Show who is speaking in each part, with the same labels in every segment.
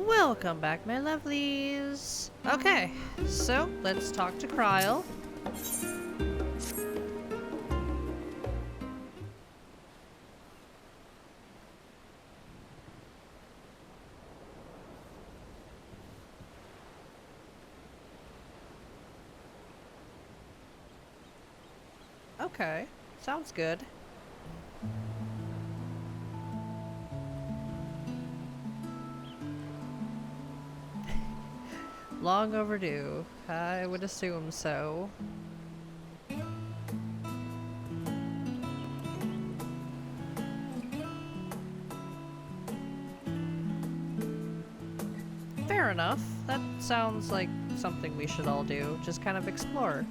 Speaker 1: Welcome back, my lovelies. Okay, so let's talk to Kryle. Okay, sounds good. Long overdue. I would assume so. Fair enough. That sounds like something we should all do. Just kind of explore.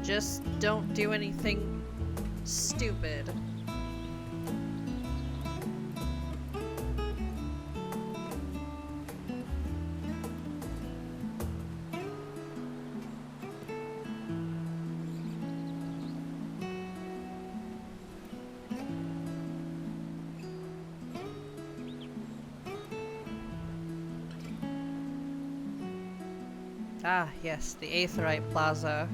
Speaker 1: Just don't do anything stupid. Ah, yes, the Aetherite Plaza.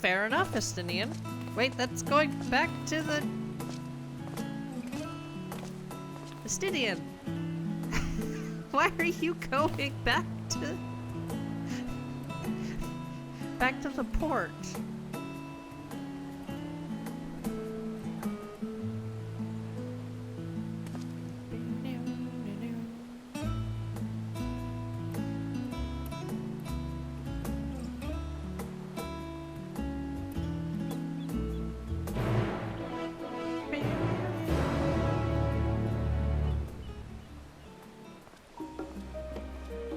Speaker 1: Fair enough, Estinian. Wait, that's going back to the... Estinian! Why are you going back to... back to the port?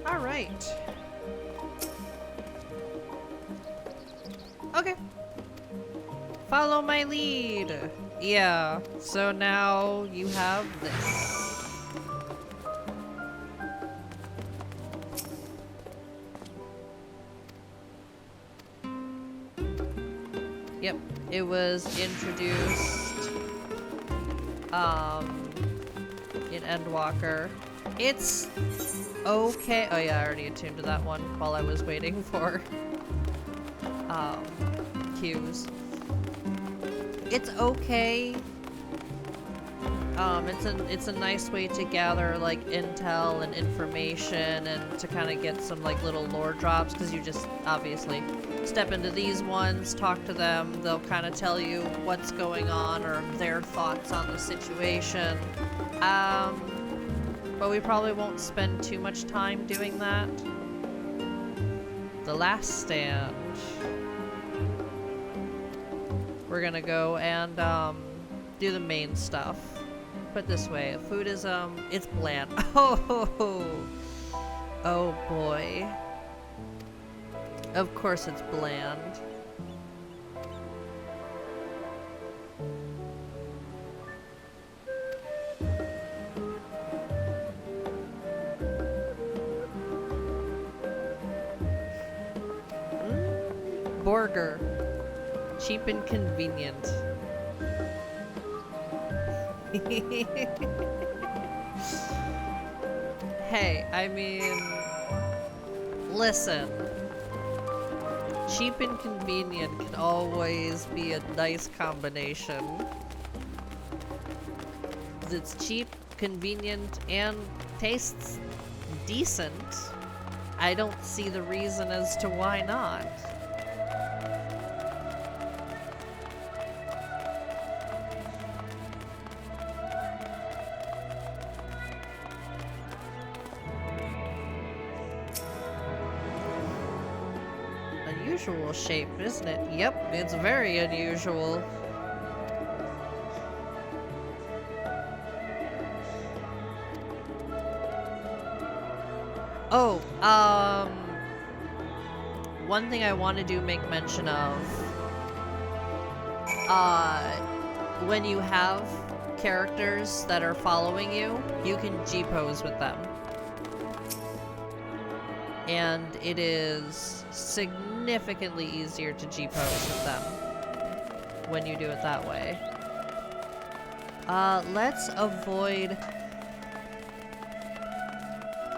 Speaker 1: Alright. Okay. Follow my lead. Yeah, so now you have this. Yep, it was introduced in Endwalker. It's okay. Oh yeah, I already attuned to that one while I was waiting for cues. It's okay. It's a nice way to gather like intel and information and to kind of get some like little lore drops, because you just obviously step into these ones, talk to them, they'll kind of tell you what's going on or their thoughts on the situation. But we probably won't spend too much time doing that. The last stand. We're gonna go and do the main stuff. Put it this way, food is it's bland. Oh boy. Of course it's bland. Burger. Cheap and convenient. Hey, I mean, listen. Cheap and convenient can always be a nice combination. It's cheap, convenient, and tastes decent. I don't see the reason as to why not. unusual shape, isn't it? Yep, it's very unusual. Oh, one thing I want to make mention of, when you have characters that are following you, you can G-pose with them. And it is significantly easier to G-pose with them when you do it that way. Let's avoid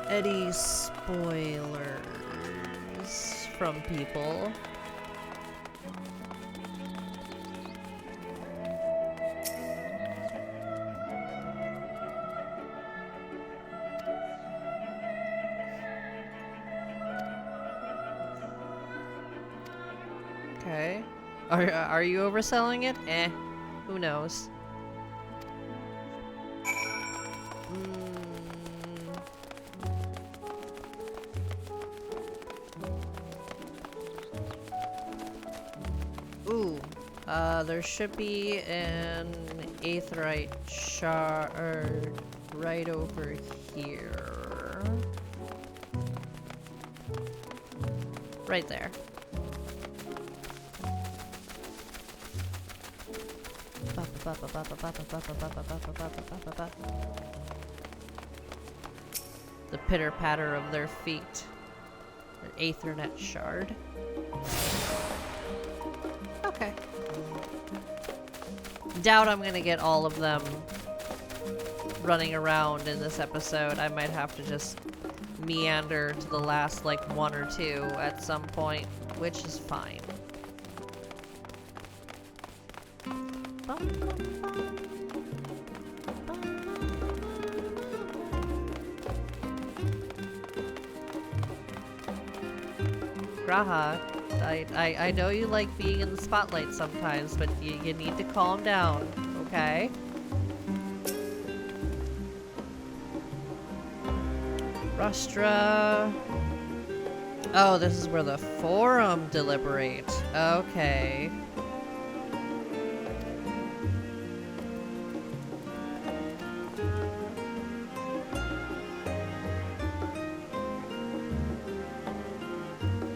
Speaker 1: any spoilers from people. Okay. Are you overselling it? Eh. Who knows? Ooh. There should be an aetheryte shard right over here. Right there. The pitter-patter of their feet. An aethernet shard. Okay. Doubt I'm gonna get all of them running around in this episode. I might have to just meander to the last, like, one or two at some point, which is fine. Graha, I know you like being in the spotlight sometimes, but you need to calm down, okay? Rustra. Oh, this is where the forum deliberate. Okay.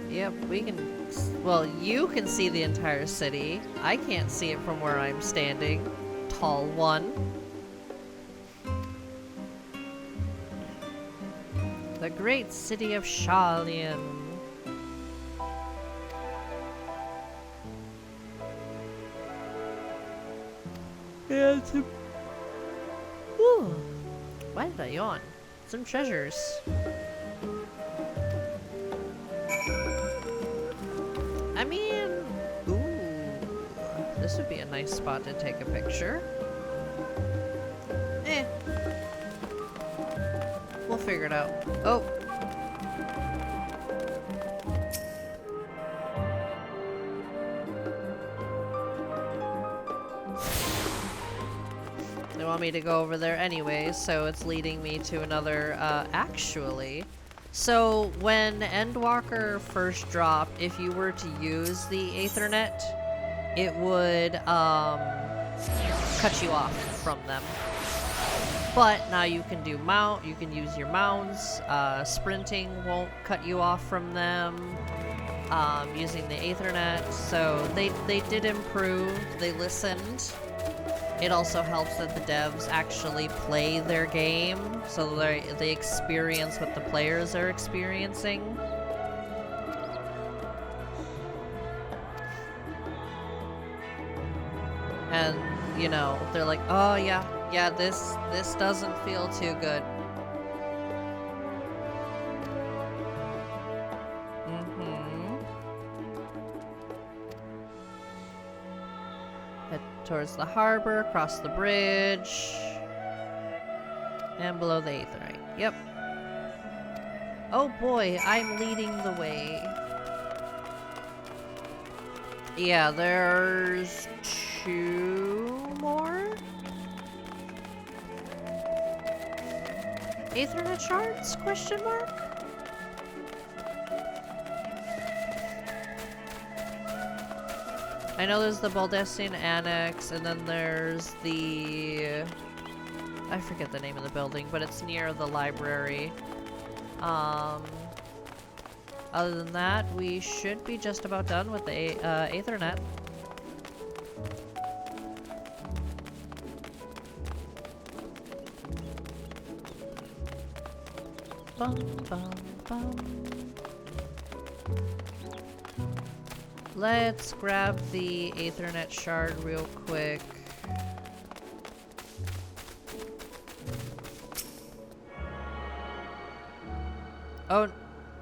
Speaker 1: Yep, we can... Well, you can see the entire city. I can't see it from where I'm standing. Tall one. The great city of Sharlayan. Yeah, it's a... Whew. Why did I yawn? Some treasures. I mean, ooh, this would be a nice spot to take a picture. Eh. We'll figure it out. Oh. They want me to go over there anyway, so it's leading me to another, actually. So, when Endwalker first dropped, if you were to use the Aethernet, it would, cut you off from them. But now you can do you can use your mounts, sprinting won't cut you off from them, using the Aethernet, so they did improve, they listened. It also helps that the devs actually play their game, so they experience what the players are experiencing. And, you know, they're like, oh yeah, this doesn't feel too good. Head towards the harbor, cross the bridge, and below the aetherite. Yep. Oh boy, I'm leading the way. Yeah, there's 2 more Aethernet shards? Question mark? I know there's the Baldessian Annex, and then there's the... I forget the name of the building, but it's near the library. Other than that, we should be just about done with the Aethernet. Bum, bum, bum. Let's grab the Aethernet shard real quick. Oh,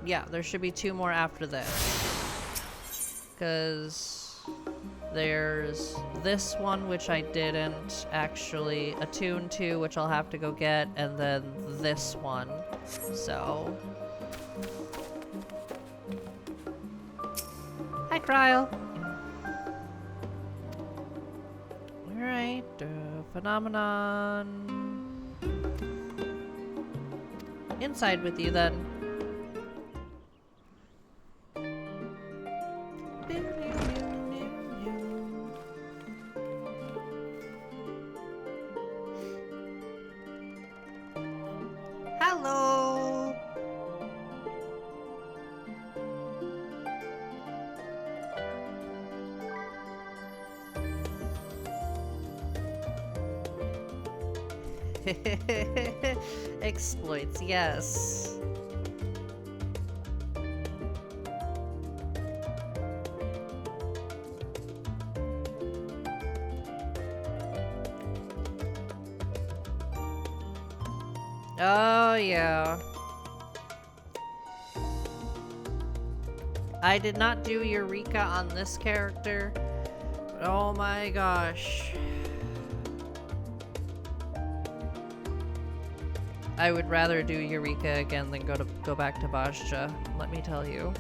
Speaker 1: yeah, there should be 2 more after this. Because there's this one, which I didn't actually attune to, which I'll have to go get, and then this one. So... Hi, Cryle! Alright, Phenomenon... Inside with you, then. Hello! Exploits, yes. Oh, yeah. I did not do Eureka on this character, but oh my gosh. I would rather do Eureka again than go back to Bajja, let me tell you.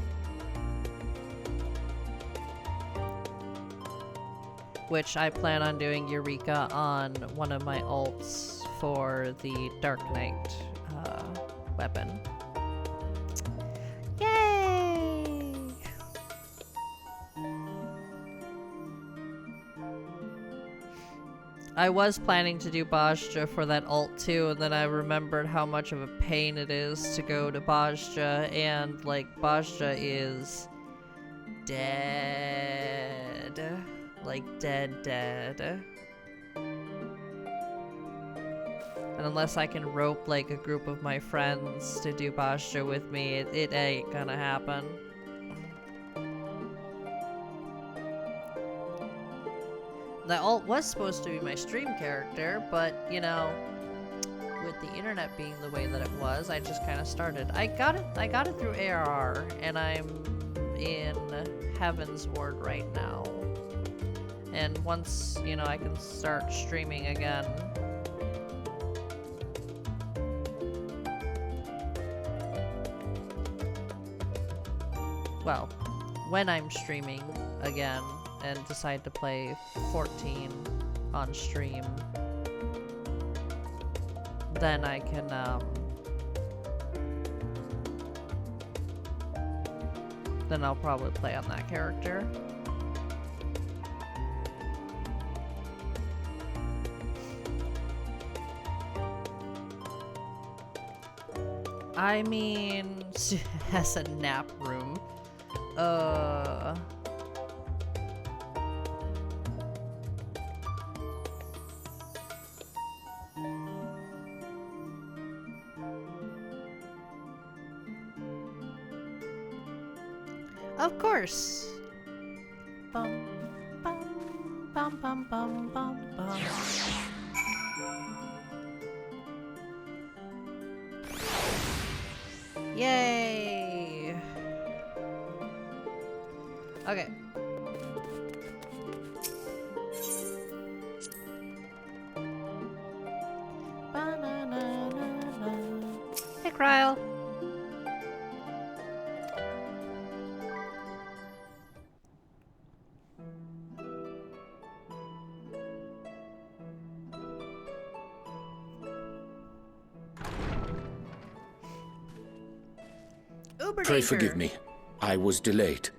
Speaker 1: Which I plan on doing Eureka on one of my ults for the Dark Knight weapon. Yay! I was planning to do Bajja for that ult too, and then I remembered how much of a pain it is to go to Bajja, and like Bajja is dead. Like dead. And unless I can rope like a group of my friends to do Bajja with me, it ain't gonna happen. The ult was supposed to be my stream character, but you know, with the internet being the way that it was, I just kind of started. I got it through ARR, and I'm in Heaven's Ward right now. And once, you know, I can start streaming again. Well, when I'm streaming again and decide to play 14 on stream, then I can, then I'll probably play on that character. I mean, has a nap room. Of course. Bum, bum, bum, bum, bum, bum, bum. Yay! Okay. Hey, Cryle.
Speaker 2: Pray forgive me. I was delayed.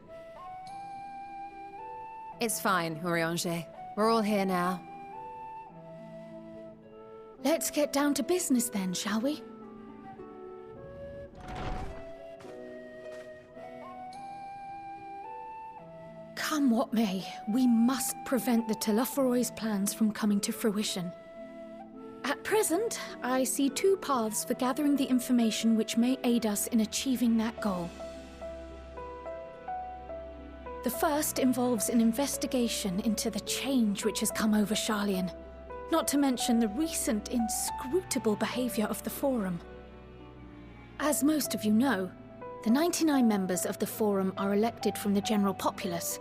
Speaker 2: It's fine, Urianger. We're all here now.
Speaker 3: Let's get down to business then, shall we? Come what may, we must prevent the Telophoroi's plans from coming to fruition. At present, I see two paths for gathering the information which may aid us in achieving that goal. The first involves an investigation into the change which has come over Sharlayan, not to mention the recent inscrutable behavior of the Forum. As most of you know, the 99 members of the Forum are elected from the general populace.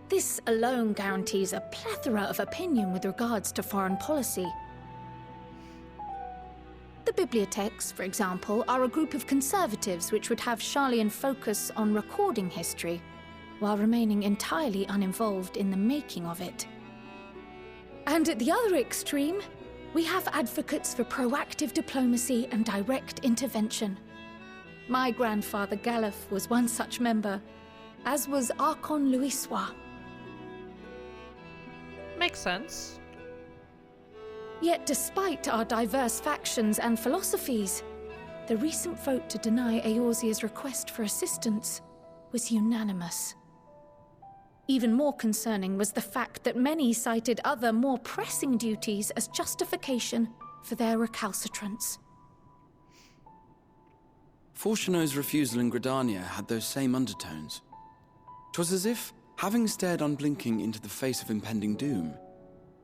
Speaker 3: This alone guarantees a plethora of opinion with regards to foreign policy. The bibliotheques, for example, are a group of conservatives which would have Sharlayan focus on recording history, while remaining entirely uninvolved in the making of it. And at the other extreme, we have advocates for proactive diplomacy and direct intervention. My grandfather Galef was one such member, as was Archon Louisois.
Speaker 1: Makes sense.
Speaker 3: Yet despite our diverse factions and philosophies, the recent vote to deny Eorzea's request for assistance was unanimous. Even more concerning was the fact that many cited other, more pressing duties as justification for their recalcitrance.
Speaker 4: Fortuno's refusal in Gridania had those same undertones. 'Twas as if, having stared unblinking into the face of impending doom,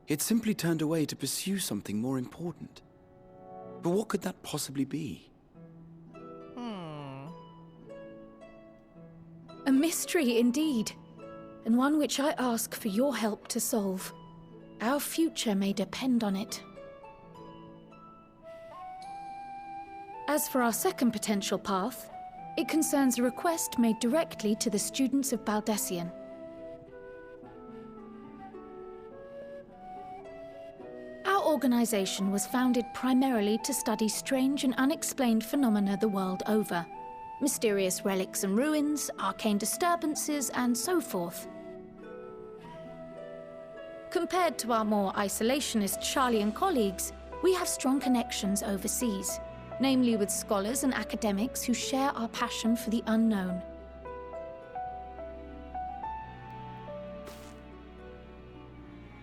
Speaker 4: he had simply turned away to pursue something more important. But what could that possibly be?
Speaker 3: A mystery indeed, and one which I ask for your help to solve. Our future may depend on it. As for our second potential path, it concerns a request made directly to the students of Baldessian. Our organization was founded primarily to study strange and unexplained phenomena the world over. Mysterious relics and ruins, arcane disturbances, and so forth. Compared to our more isolationist Sharlayan colleagues, we have strong connections overseas, namely with scholars and academics who share our passion for the unknown.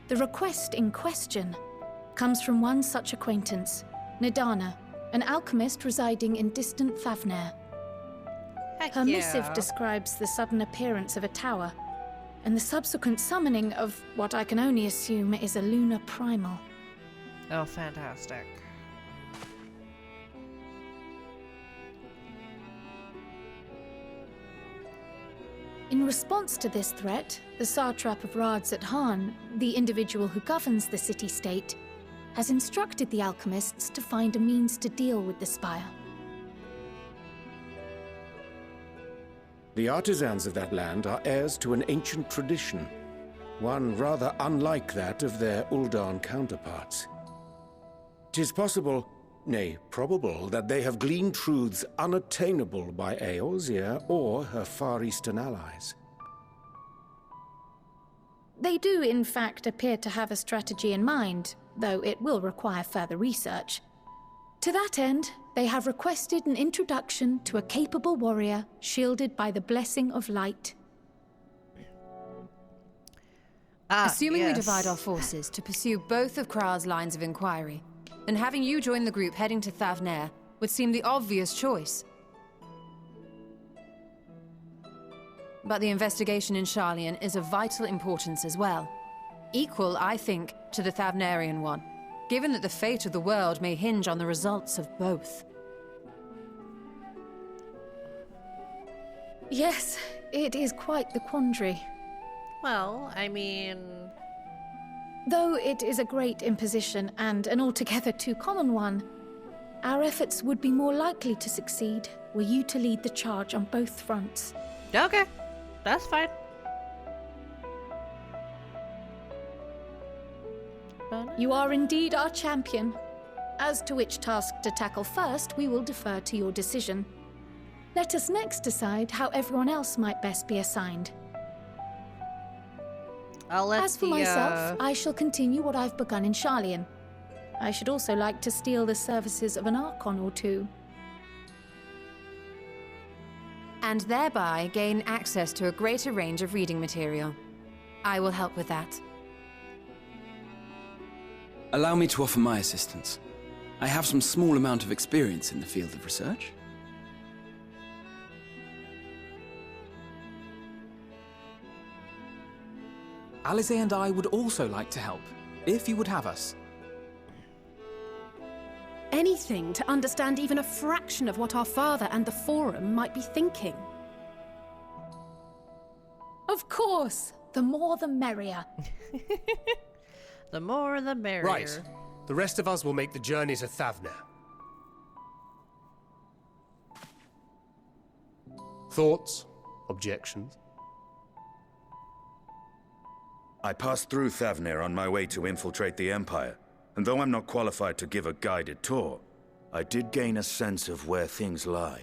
Speaker 3: The request in question comes from one such acquaintance, Nadana, an alchemist residing in distant Favner.
Speaker 1: Heck
Speaker 3: Her
Speaker 1: yeah.
Speaker 3: missive describes the sudden appearance of a tower, and the subsequent summoning of what I can only assume is a lunar primal.
Speaker 1: Oh, fantastic.
Speaker 3: In response to this threat, the satrap of Radzat-Han, the individual who governs the city-state, has instructed the alchemists to find a means to deal with the spire.
Speaker 5: The artisans of that land are heirs to an ancient tradition, one rather unlike that of their Uldan counterparts. 'Tis possible, nay, probable, that they have gleaned truths unattainable by Eorzea or her Far Eastern allies.
Speaker 3: They do, in fact, appear to have a strategy in mind, though it will require further research. To that end, they have requested an introduction to a capable warrior shielded by the blessing of light.
Speaker 2: Assuming
Speaker 1: yes.
Speaker 2: we divide our forces to pursue both of Krar's lines of inquiry, then having you join the group heading to Thavner would seem the obvious choice. But the investigation in Sharlayan is of vital importance as well. Equal, I think, to the Thavnerian one, given that the fate of the world may hinge on the results of both.
Speaker 3: Yes, it is quite the quandary.
Speaker 1: Well, I mean...
Speaker 3: Though it is a great imposition and an altogether too common one, our efforts would be more likely to succeed were you to lead the charge on both fronts.
Speaker 1: Okay, that's fine.
Speaker 3: You are indeed our champion. As to which task to tackle first, we will defer to your decision. Let us next decide how everyone else might best be assigned.
Speaker 1: I'll let
Speaker 3: As for
Speaker 1: the,
Speaker 3: myself, I shall continue what I've begun in Sharlayan. I should also like to steal the services of an Archon or two.
Speaker 2: And thereby gain access to a greater range of reading material. I will help with that.
Speaker 4: Allow me to offer my assistance. I have some small amount of experience in the field of research.
Speaker 6: Alize and I would also like to help, if you would have us.
Speaker 7: Anything to understand even a fraction of what our father and the Forum might be thinking.
Speaker 3: Of course! The more the merrier.
Speaker 1: The more the merrier.
Speaker 8: Right. The rest of us will make the journey to Thavner. Thoughts? Objections?
Speaker 9: I passed through Thavner on my way to infiltrate the Empire, and though I'm not qualified to give a guided tour, I did gain a sense of where things lie.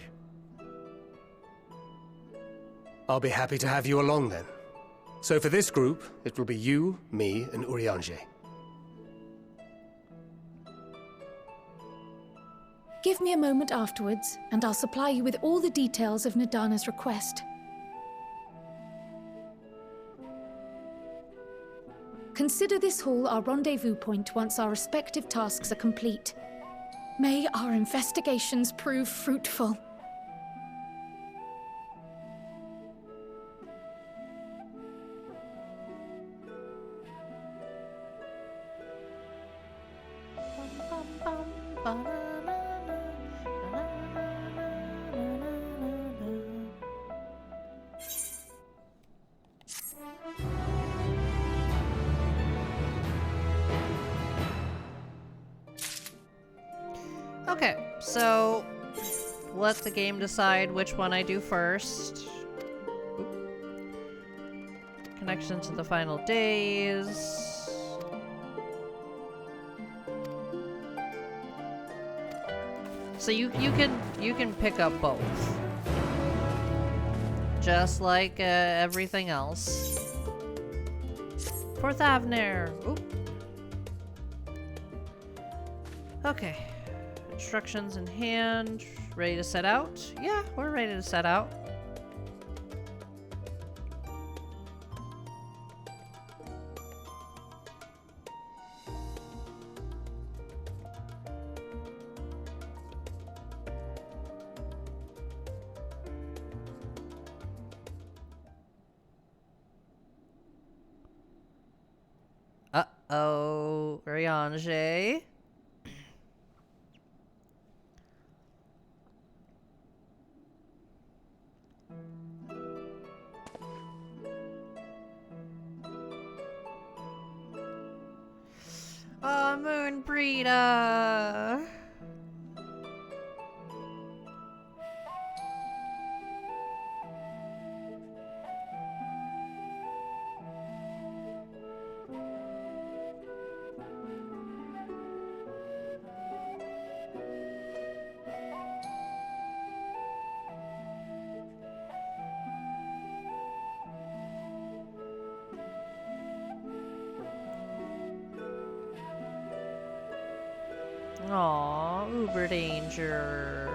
Speaker 8: I'll be happy to have you along then. So for this group, it will be you, me, and Urianger.
Speaker 3: Give me a moment afterwards, and I'll supply you with all the details of Nadana's request. Consider this hall our rendezvous point once our respective tasks are complete. May our investigations prove fruitful.
Speaker 1: Okay, so let the game decide which one I do first. Connection to the final days. So you can pick up both, just like everything else. For Thavner. Oop. Okay. Instructions in hand. Ready to set out? Yeah, we're ready to set out. Uh-oh, Urianger. Oh, Moonbreeder. Aw, Uber Danger.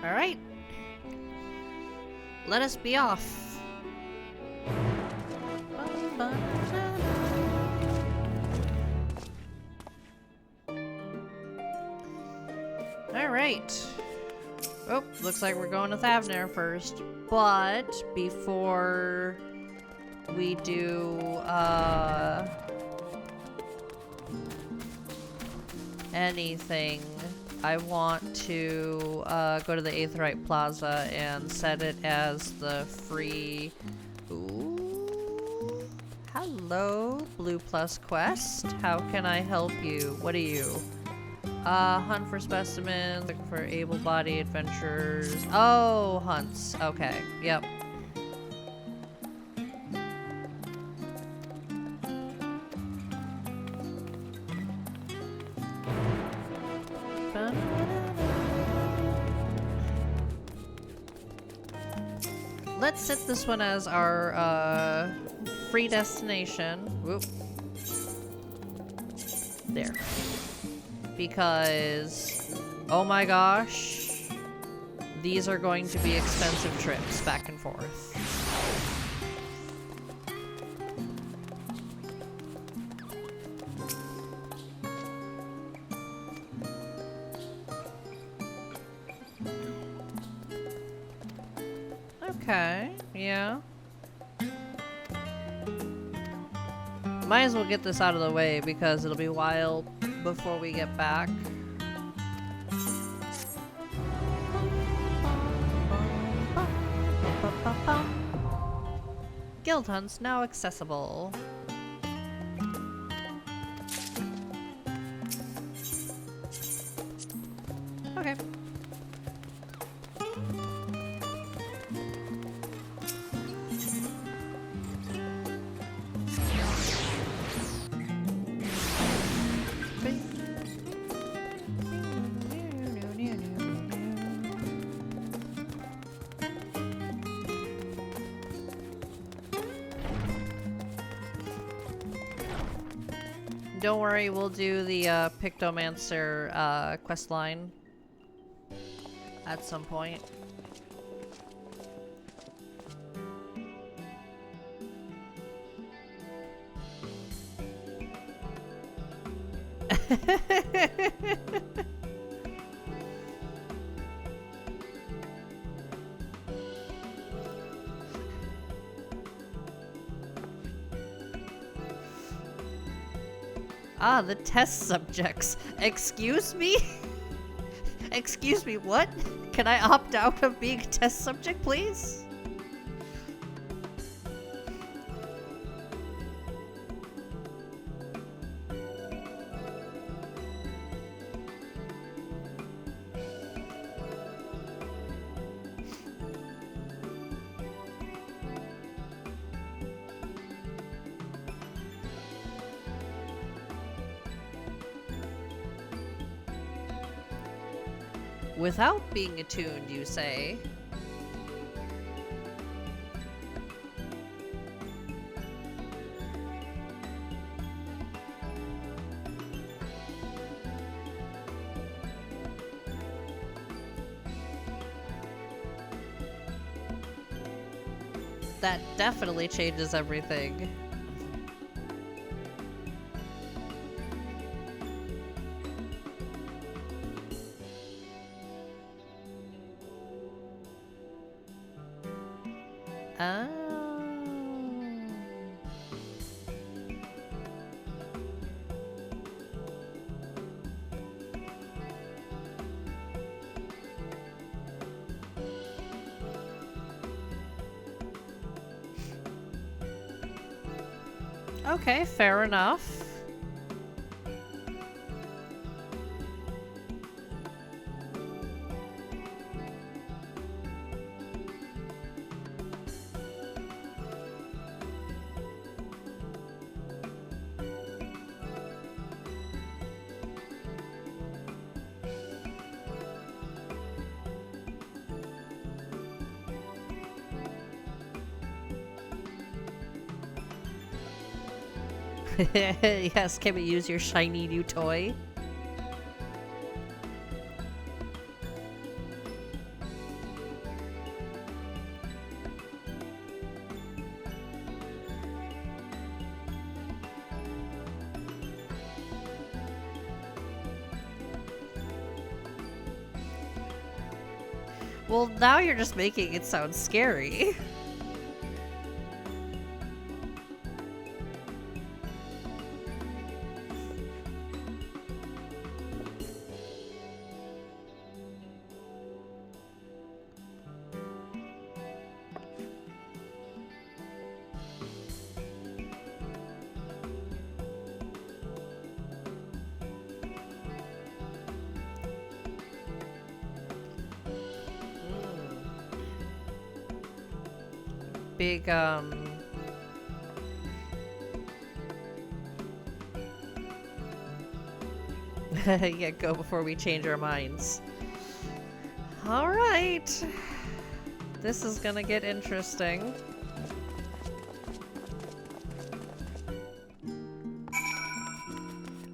Speaker 1: All right. Let us be off. All right. Oh, looks like we're going to Thavner first. But before we do anything, I want to go to the Aetheryte Plaza and set it as the free... Ooh. Hello, Blue Plus Quest. How can I help you? What are you? Hunt for specimens, looking for able-bodied adventurers. Oh, hunts. Okay, yep. Let's set this one as our, free destination. Whoop. There. Because, oh my gosh, these are going to be expensive trips back and forth. Okay, yeah. Might as well get this out of the way because it'll be a while before we get back. Guild hunts now accessible. Okay. Don't worry, we'll do the Pictomancer quest line at some point. Ah, the test subjects. Excuse me? Excuse me, what? Can I opt out of being a test subject, please? Without being attuned, you say? That definitely changes everything. Oh. Okay, fair enough. Yes, can we use your shiny new toy? Well, now you're just making it sound scary. big, yeah, go before we change our minds. Alright. This is gonna get interesting.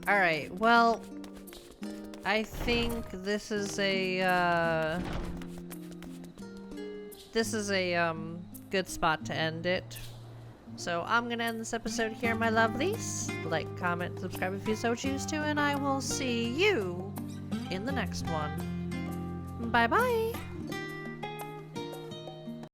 Speaker 1: Alright, well, I think this is a, good spot to end it. So I'm gonna end this episode here, my lovelies. Like, comment, subscribe if you so choose to, and I will see you in the next one. Bye-bye!